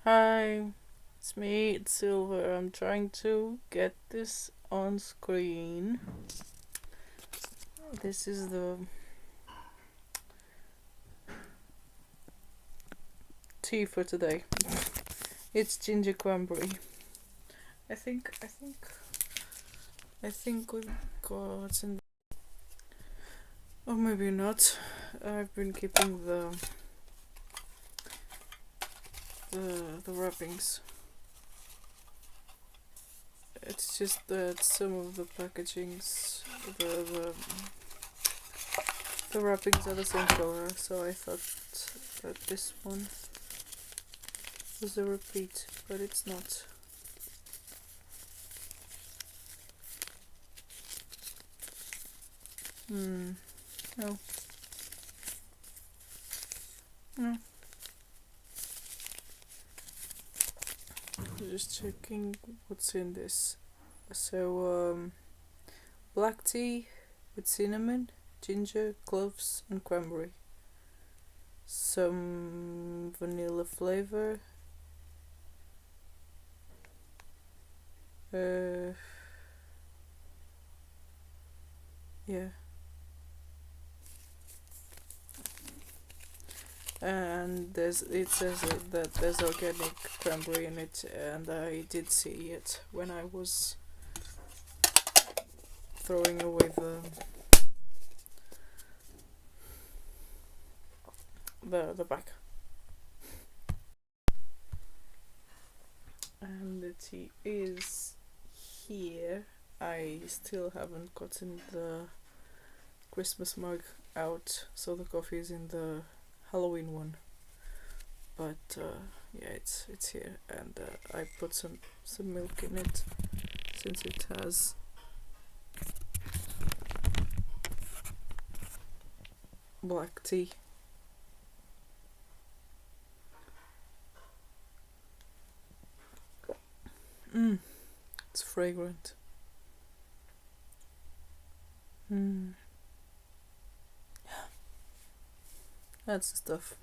Hi, it's me, it's Silver. I'm trying to get this on screen. This is the tea for today. It's ginger cranberry. I think, I think, I think we've got in. Or maybe not. I've been keeping the wrappings. It's just that some of the packagings, the the wrappings are the same color, so I thought that this one was a repeat, but it's not. No. No. Just checking what's in this. So, black tea with cinnamon, ginger, cloves, and cranberry. Some vanilla flavor. Yeah. And it says that there's organic cranberry in it, and I did see it when I was throwing away the back. And the tea is here. I still haven't gotten the Christmas mug out, so the coffee is in the Halloween one. But yeah, it's here, and I put some milk in it since it has black tea. It's fragrant. That's the stuff.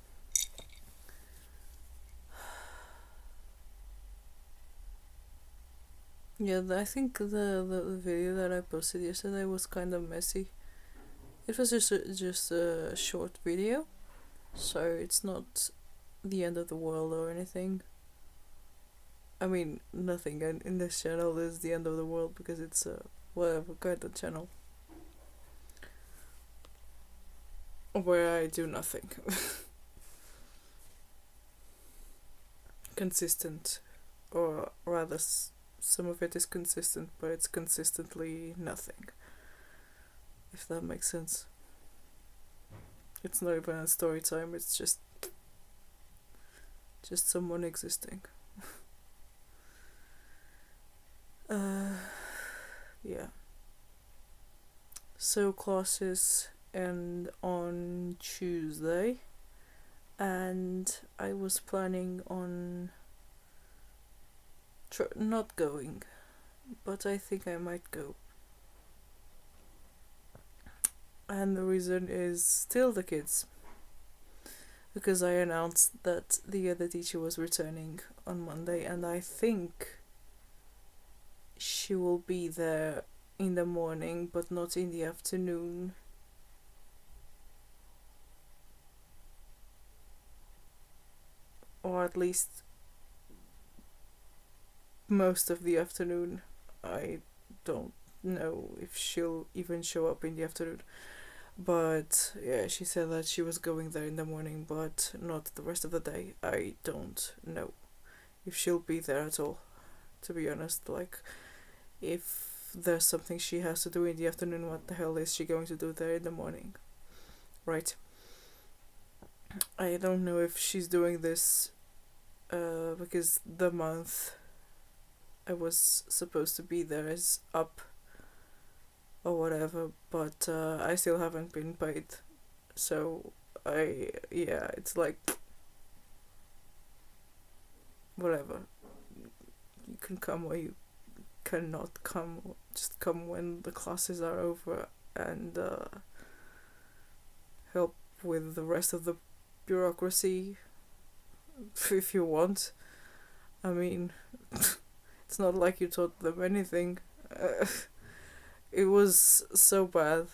Yeah, I think the video that I posted yesterday was kind of messy. It was just a short video, so it's not the end of the world or anything. I mean, nothing in this channel is the end of the world because it's a whatever kind of channel where I do nothing. Consistent, or rather, some of it is consistent, but it's consistently nothing. If that makes sense. It's not even a story time. It's just someone existing. Yeah. So classes end on Tuesday, and I was planning on not going, but I think I might go. And the reason is still the kids, because I announced that the other teacher was returning on Monday, and I think she will be there in the morning but not in the afternoon. Or at least most of the afternoon. I don't know if she'll even show up in the afternoon. But yeah, she said that she was going there in the morning but not the rest of the day. I don't know if she'll be there at all, to be honest. Like, if there's something she has to do in the afternoon, what the hell is she going to do there in the morning? Right? I don't know if she's doing this because the month I was supposed to be there is up or whatever, but I still haven't been paid. So it's like whatever. You can come or you cannot come. Just come when the classes are over and help with the rest of the bureaucracy if you want. I mean, it's not like you taught them anything. It was so bad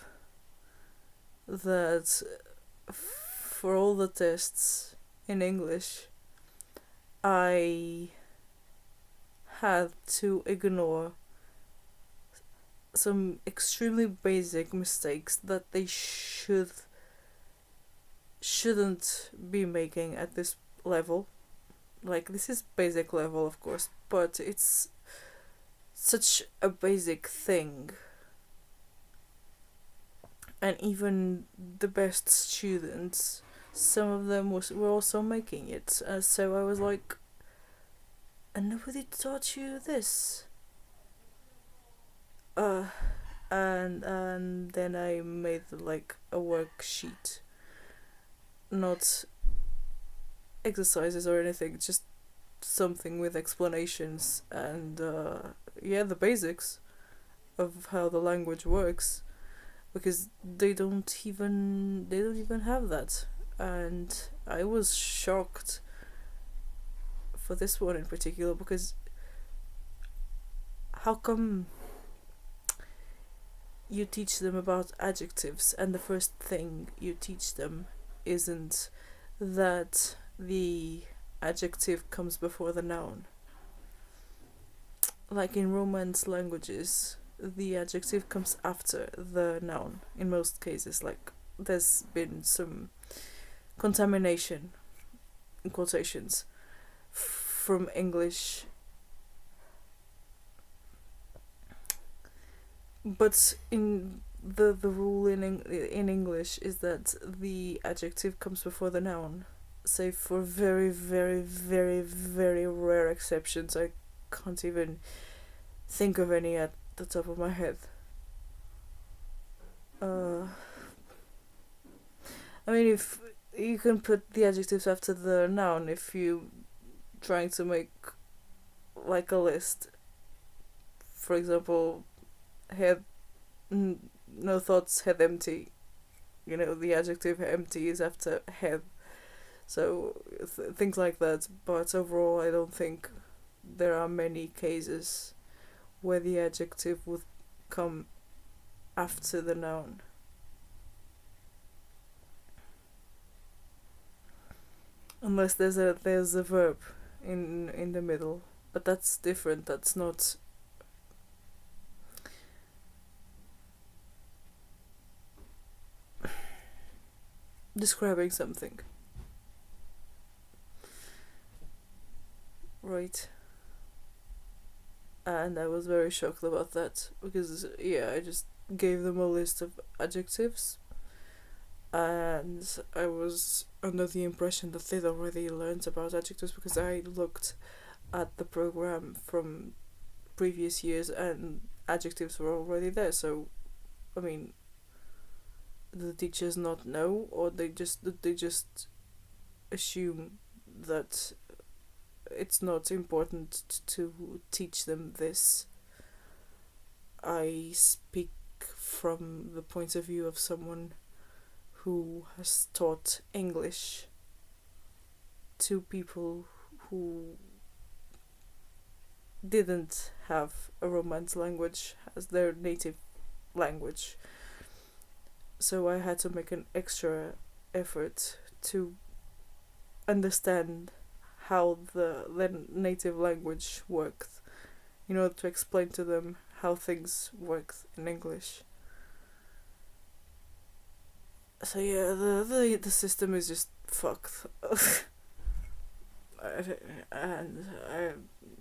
that for all the tests in English, I had to ignore some extremely basic mistakes that they shouldn't be making at this level. Like, this is basic level, of course, but it's such a basic thing. And even the best students, some of them were also making it. So I was like, and nobody taught you this. And then I made like a worksheet, not exercises or anything, just something with explanations and the basics of how the language works, because they don't even have that. And I was shocked for this one in particular, because how come you teach them about adjectives and the first thing you teach them isn't that the adjective comes before the noun? Like in Romance languages, the adjective comes after the noun in most cases. Like, there's been some contamination, in quotations, from English. But in the rule in English is that the adjective comes before the noun, save for very, very, very, very rare exceptions. I can't even think of any at the top of my head. I mean, if you can put the adjectives after the noun if you trying to make like a list. For example, head, no thoughts, head empty. You know, the adjective empty is after head. So things like that. But overall, I don't think there are many cases where the adjective would come after the noun. Unless there's a verb in the middle. But that's different. That's not describing something. Right. And I was very shocked about that, because I just gave them a list of adjectives, and I was under the impression that they'd already learned about adjectives, because I looked at the program from previous years and adjectives were already there. So, I mean, do the teachers not know, or they just assume that it's not important to teach them this? I speak from the point of view of someone who has taught English to people who didn't have a Romance language as their native language. So I had to make an extra effort to understand how the native language worked, to explain to them how things work in English. So the system is just fucked. And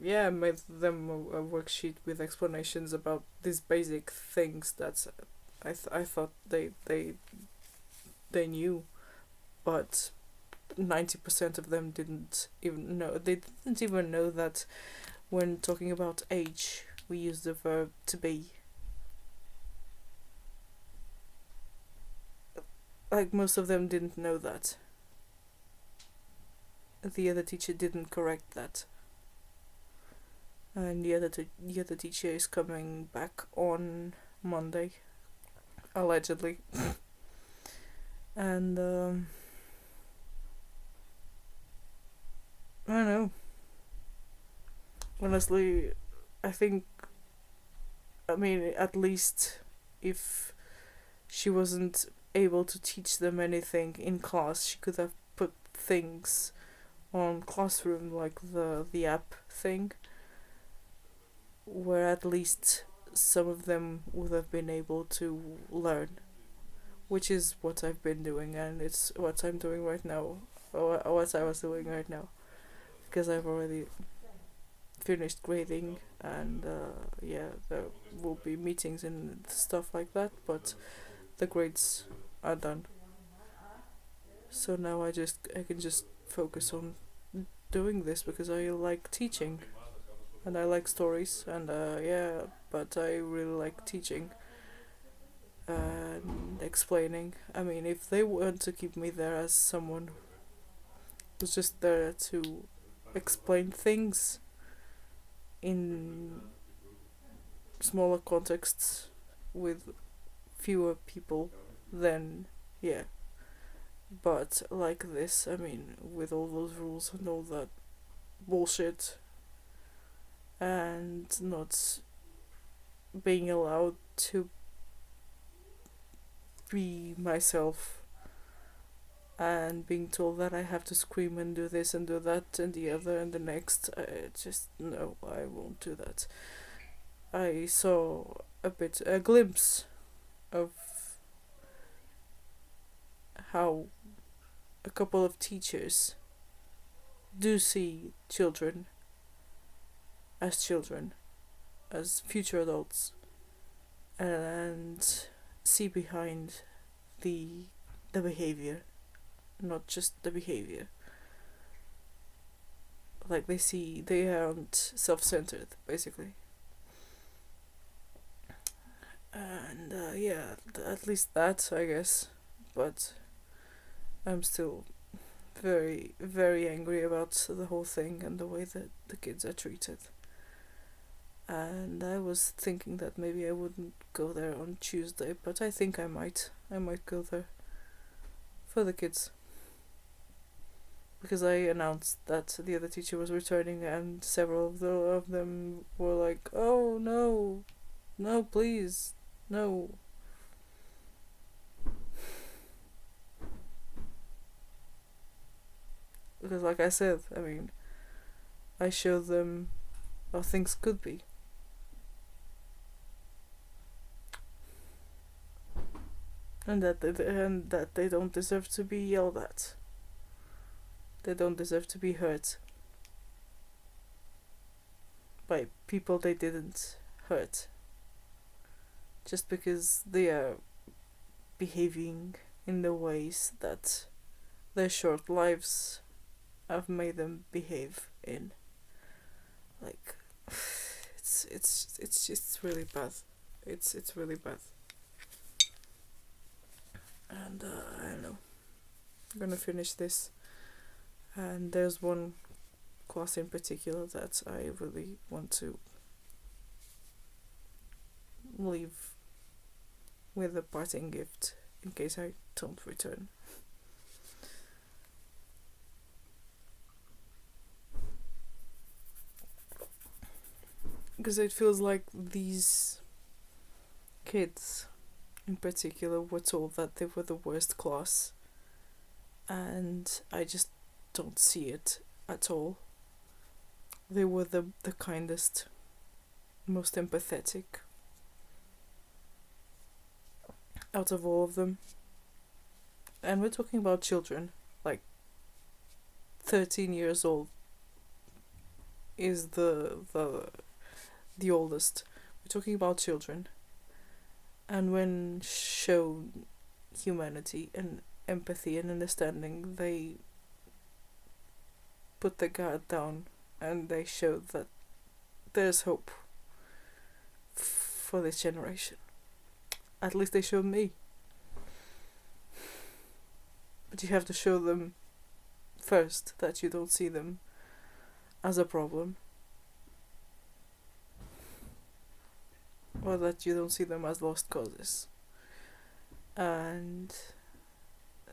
I made them a worksheet with explanations about these basic things that I thought they knew, but 90% of them didn't even know. They didn't even know that when talking about age, we use the verb to be. Like, most of them didn't know that. The other teacher didn't correct that. And the other teacher is coming back on Monday, allegedly. And I don't know. honestly, I think, I mean, at least if she wasn't able to teach them anything in class, she could have put things on Classroom, like the app thing, where at least some of them would have been able to learn, which is what I've been doing, and it's what I'm doing right now, or what I was doing right now, because I've already finished grading, and yeah, there will be meetings and stuff like that, but the grades are done. So now I can just focus on doing this because I like teaching and I like stories, and yeah, but I really like teaching and explaining. I mean, if they want to keep me there as someone who's just there to explain things in smaller contexts with fewer people, then yeah. But like this, I mean, with all those rules and all that bullshit, and not being allowed to be myself, and being told that I have to scream and do this and do that and the other and the next, I just, no, I won't do that. I saw a glimpse of how a couple of teachers do see children, as future adults, and see behind the behavior, not just the behavior. Like they aren't self-centered, basically. And yeah, at least that, I guess. But I'm still very, very angry about the whole thing and the way that the kids are treated. And I was thinking that maybe I wouldn't go there on Tuesday, but I think I might. I might go there for the kids. Because I announced that the other teacher was returning, and several of them were like, "Oh no, no, please, no." Because, like I said, I mean, I showed them how things could be. And that they don't deserve to be yelled at. They don't deserve to be hurt by people they didn't hurt. Just because they are behaving in the ways that their short lives have made them behave in. Like, it's just really bad. It's really bad. And I don't know. I'm gonna finish this. And there's one class in particular that I really want to leave with a parting gift in case I don't return. Because it feels like these kids in particular were told that they were the worst class, and I just don't see it at all. They were the kindest, most empathetic out of all of them. And we're talking about children, like 13 years old is the oldest. We're talking about children. And when shown humanity and empathy and understanding, they put the guard down and they showed that there's hope for this generation. At least they showed me. But you have to show them first that you don't see them as a problem, or that you don't see them as lost causes, and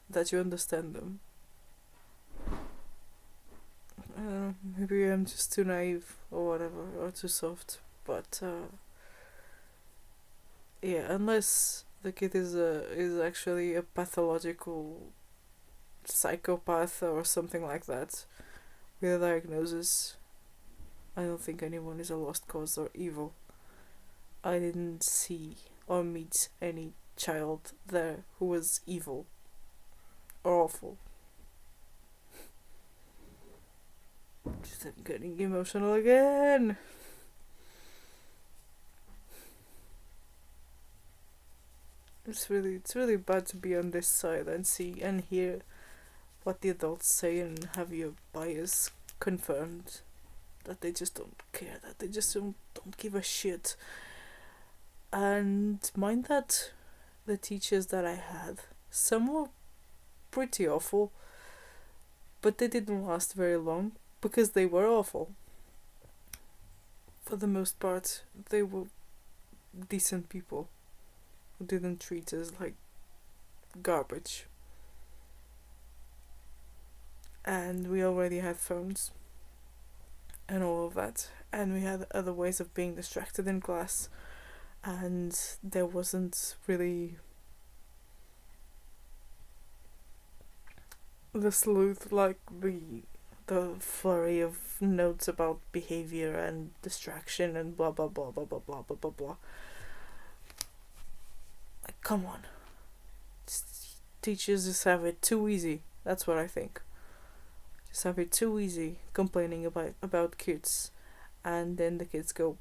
that you understand them. I don't know, maybe I'm just too naive or whatever, or too soft. But yeah, unless the kid is actually a pathological psychopath or something like that with a diagnosis, I don't think anyone is a lost cause or evil. I didn't see or meet any child there who was evil or awful. Just I'm getting emotional again. It's really bad to be on this side and see and hear what the adults say and have your bias confirmed. That they just don't care, that they just don't give a shit. And mind that the teachers that I had, some were pretty awful, but they didn't last very long because they were awful. For the most part, they were decent people who didn't treat us like garbage. And we already had phones and all of that, and we had other ways of being distracted in class, and there wasn't really the sleuth, like the flurry of notes about behavior and distraction and blah blah blah blah blah blah blah blah blah. Like, come on. Teachers just have it too easy. That's what I think. Just have it too easy complaining about kids, and then the kids go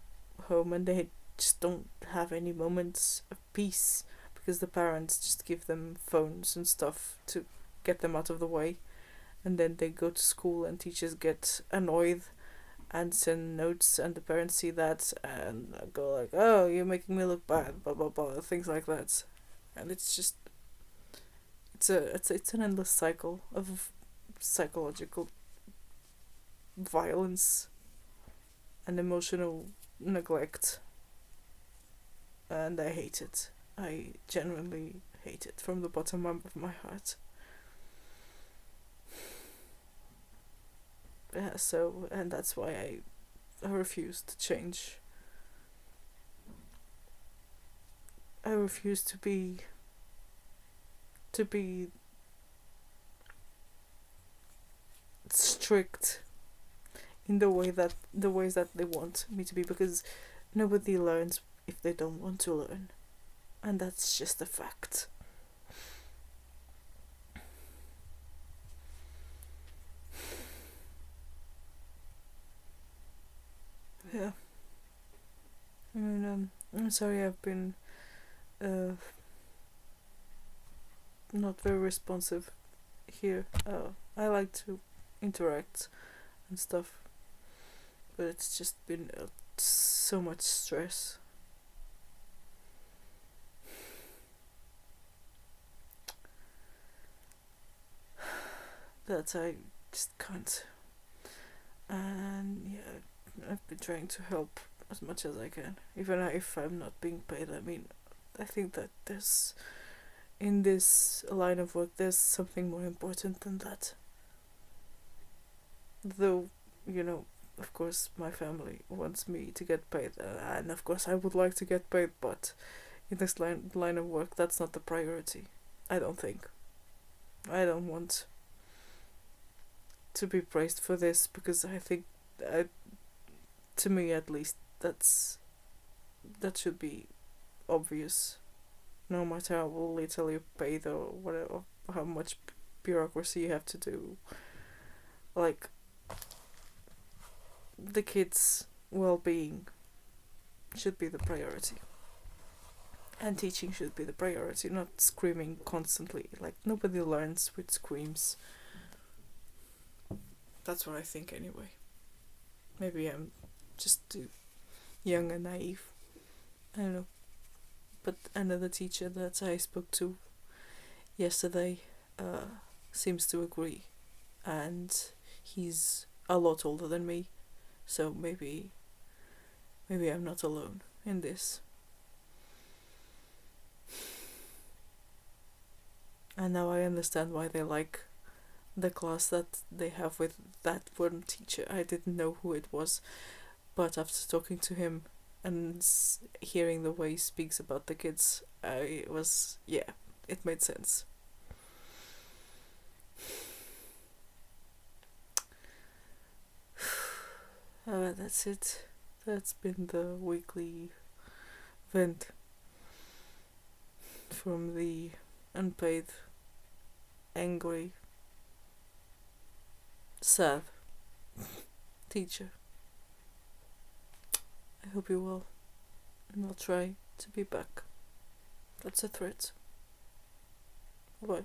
home and they just don't have any moments of peace because the parents just give them phones and stuff to get them out of the way, and then they go to school and teachers get annoyed and send notes, and the parents see that and go like, oh, you're making me look bad, blah blah blah, things like that. And it's just it's an endless cycle of psychological violence and emotional neglect, and I hate it. I genuinely hate it from the bottom of my heart. Yeah, so, and that's why I refuse to change. I refuse to be strict in the ways that they want me to be, because nobody learns if they don't want to learn, and that's just a fact. Yeah. I mean, I'm sorry I've been not very responsive here. I like to interact and stuff, but it's just been so much stress. That I just can't. And yeah, I've been trying to help as much as I can, even if I'm not being paid. I mean, I think that in this line of work, there's something more important than that. Though, of course, my family wants me to get paid, and of course, I would like to get paid, but in this line of work, that's not the priority. I don't think. I don't want to be praised for this, because I think, to me at least, that should be obvious. No matter how little you paid or whatever, how much bureaucracy you have to do. Like, the kids' well-being should be the priority. And teaching should be the priority, not screaming constantly. Like, nobody learns with screams. That's what I think anyway. Maybe I'm just too young and naive. I don't know. But another teacher that I spoke to yesterday seems to agree. And he's a lot older than me. So maybe I'm not alone in this. And now I understand why they like the class that they have with that one teacher. I didn't know who it was, but after talking to him and hearing the way he speaks about the kids, it made sense. That's it. That's been the weekly vent from the unpaid, angry, sad teacher. I hope you will, and I'll try to be back. That's a threat. Bye.